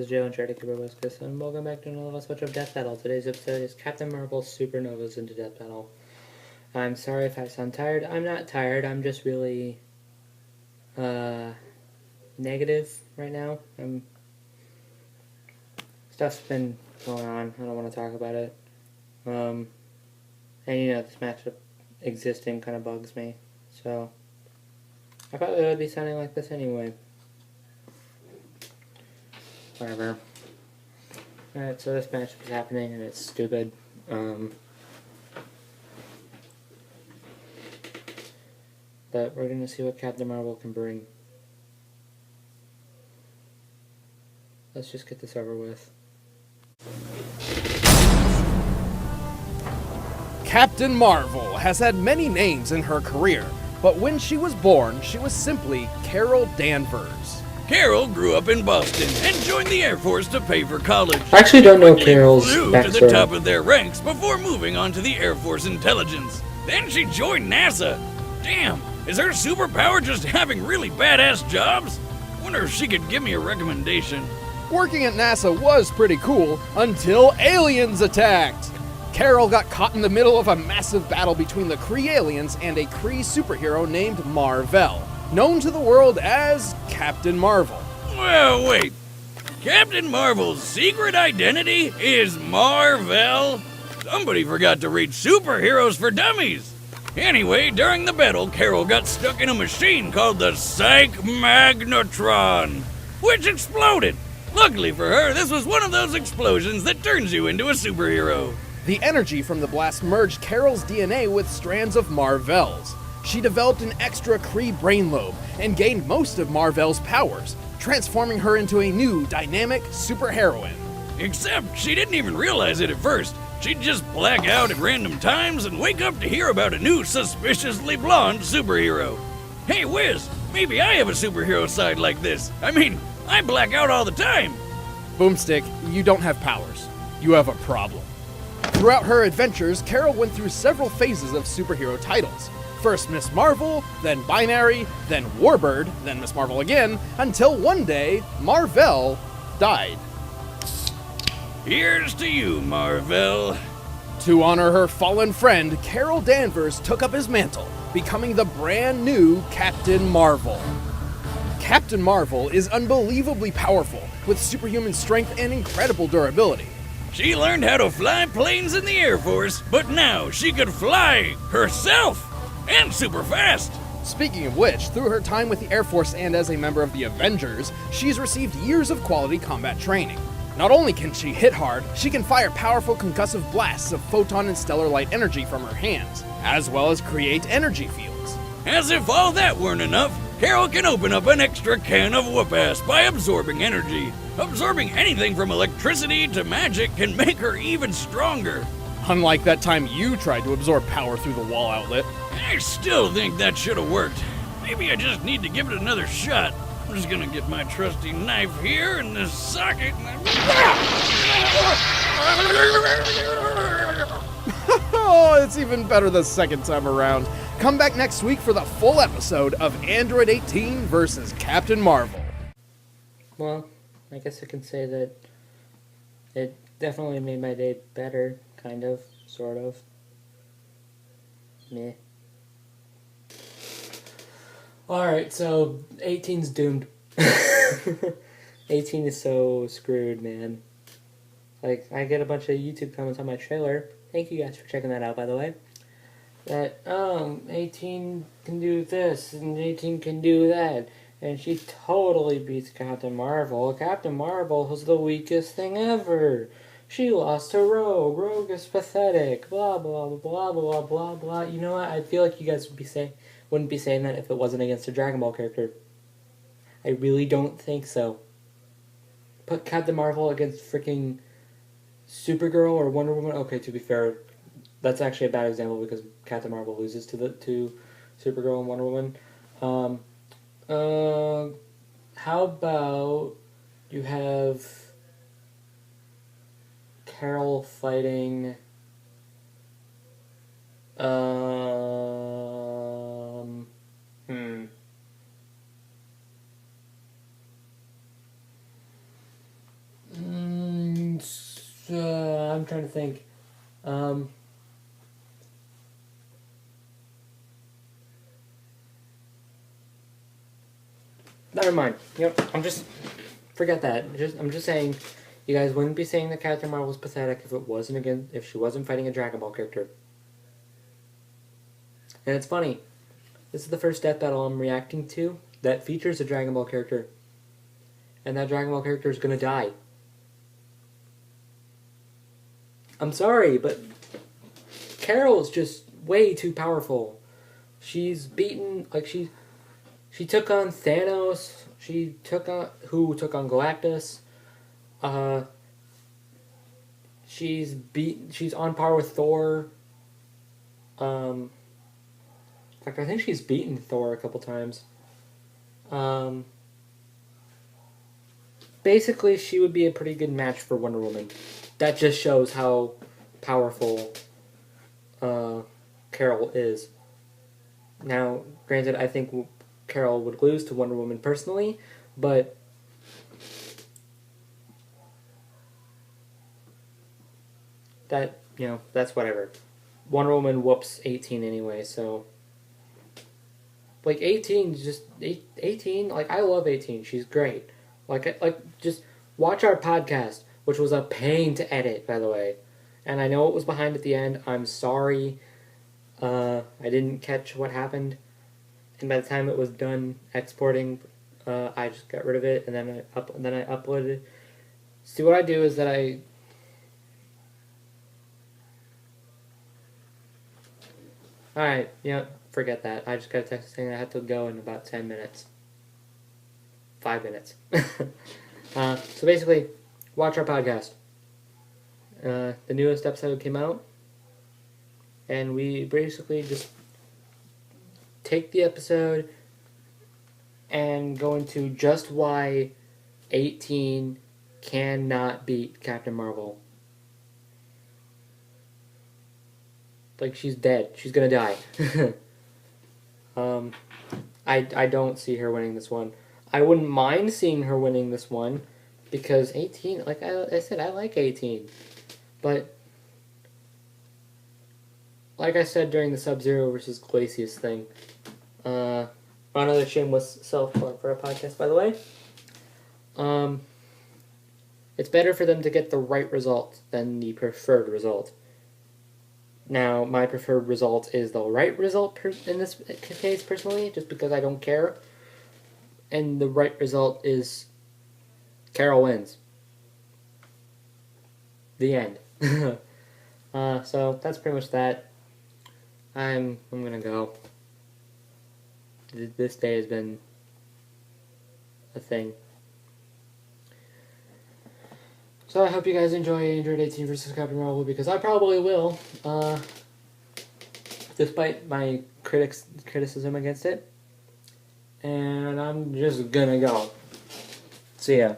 Joe and Charity Cooper Weskus, and welcome back to another Let's Watch of Death Battle. Today's episode is Captain Marvel Supernovas into Death Battle. I'm sorry if I sound tired. I'm not tired, I'm just really, negative right now. Stuff's been going on, I don't want to talk about it. And you know, this matchup existing kind of bugs me, so I probably would be sounding like this anyway. Whatever. Alright, so this match is happening and it's stupid. But we're gonna see what Captain Marvel can bring. Let's just get this over with. Captain Marvel has had many names in her career, but when she was born, she was simply Carol Danvers. Carol grew up in Boston and joined the Air Force to pay for college. I actually don't know She Carol's flew to the backstory. top of their ranks before moving on to the Air Force Intelligence. Then she joined NASA. Damn, is her superpower just having really badass jobs? Wonder if she could give me a recommendation. Working at NASA was pretty cool until aliens attacked. Carol got caught in the middle of a massive battle between the Kree aliens and a Kree superhero named Marvel, known to the world as Captain Marvel. Well, wait. Captain Marvel's secret identity is Marvel? Somebody forgot to read Superheroes for Dummies. Anyway, during the battle, Carol got stuck in a machine called the Psych Magnetron, which exploded. Luckily for her, this was one of those explosions that turns you into a superhero. The energy from the blast merged Carol's DNA with strands of Marvel's. She developed an extra Kree brain lobe and gained most of Marvel's powers, transforming her into a new, dynamic superheroine. Except she didn't even realize it at first. She'd just black out at random times and wake up to hear about a new suspiciously blonde superhero. Hey Wiz, maybe I have a superhero side like this. I mean, I black out all the time. Boomstick, you don't have powers. You have a problem. Throughout her adventures, Carol went through several phases of superhero titles. First Miss Marvel, then Binary, then Warbird, then Miss Marvel again, until one day, Marvel died. Here's to you, Marvel. To honor her fallen friend, Carol Danvers took up his mantle, becoming the brand new Captain Marvel. Captain Marvel is unbelievably powerful, with superhuman strength and incredible durability. She learned how to fly planes in the Air Force, but now she could fly herself, and super fast. Speaking of which, through her time with the Air Force and as a member of the Avengers, she's received years of quality combat training. Not only can she hit hard, she can fire powerful concussive blasts of photon and stellar light energy from her hands, as well as create energy fields. As if all that weren't enough, Carol can open up an extra can of whoop-ass by absorbing energy. Absorbing anything from electricity to magic can make her even stronger. Unlike that time you tried to absorb power through the wall outlet. I still think that should have worked. Maybe I just need to give it another shot. I'm just gonna get my trusty knife here in this socket. Oh, it's even better the second time around. Come back next week for the full episode of Android 18 versus Captain Marvel. Well, I guess I can say that it definitely made my day better, kind of, sort of. Meh. Alright, so 18's doomed. 18 is so screwed, man. Like, I get a bunch of YouTube comments on my trailer. Thank you guys for checking that out, by the way. That, 18 can do this, and 18 can do that. And she totally beats Captain Marvel. Captain Marvel was the weakest thing ever. She lost to Rogue. Rogue is pathetic. Blah, blah, blah, blah, blah, blah. You know what? I feel like you guys wouldn't be saying that if it wasn't against a Dragon Ball character. I really don't think so. Put Captain Marvel against freaking Supergirl or Wonder Woman. Okay, to be fair, that's actually a bad example because Captain Marvel loses to Supergirl and Wonder Woman. How about you have Carol fighting trying to think. Never mind. Yep, forget that. I'm just saying, you guys wouldn't be saying that Captain Marvel was pathetic if she wasn't fighting a Dragon Ball character. And it's funny. This is the first death battle I'm reacting to that features a Dragon Ball character. And that Dragon Ball character is gonna die. I'm sorry, but Carol's just way too powerful. She's beaten, she took on Thanos, who took on Galactus. She's on par with Thor. In fact, I think she's beaten Thor a couple times. Basically, she would be a pretty good match for Wonder Woman. That just shows how powerful Carol is. Now, granted, I think Carol would lose to Wonder Woman personally, but that's whatever. Wonder Woman whoops 18 anyway, so 18 I love 18. She's great. Just watch our podcast, which was a pain to edit, by the way. And I know it was behind at the end. I'm sorry. I didn't catch what happened. And by the time it was done exporting, I just got rid of it, and then I uploaded it. See, what I do is that Alright, forget that. I just got a text saying I have to go in about 10 minutes. 5 minutes. So basically, watch our podcast. The newest episode came out, and we basically just take the episode and go into just why 18 cannot beat Captain Marvel. She's dead. She's gonna die. I don't see her winning this one. I wouldn't mind seeing her winning this one, because 18, like I said, I like 18. But, like I said during the Sub-Zero versus Glacius thing, another shameless self-plug for a podcast, by the way, it's better for them to get the right result than the preferred result. Now, my preferred result is the right result in this case, personally, just because I don't care. And the right result is Carol wins. The end. So that's pretty much that. I'm gonna go. This day has been a thing. So I hope you guys enjoyed 18 versus Captain Marvel, because I probably will, despite my criticism against it. And I'm just gonna go. See ya.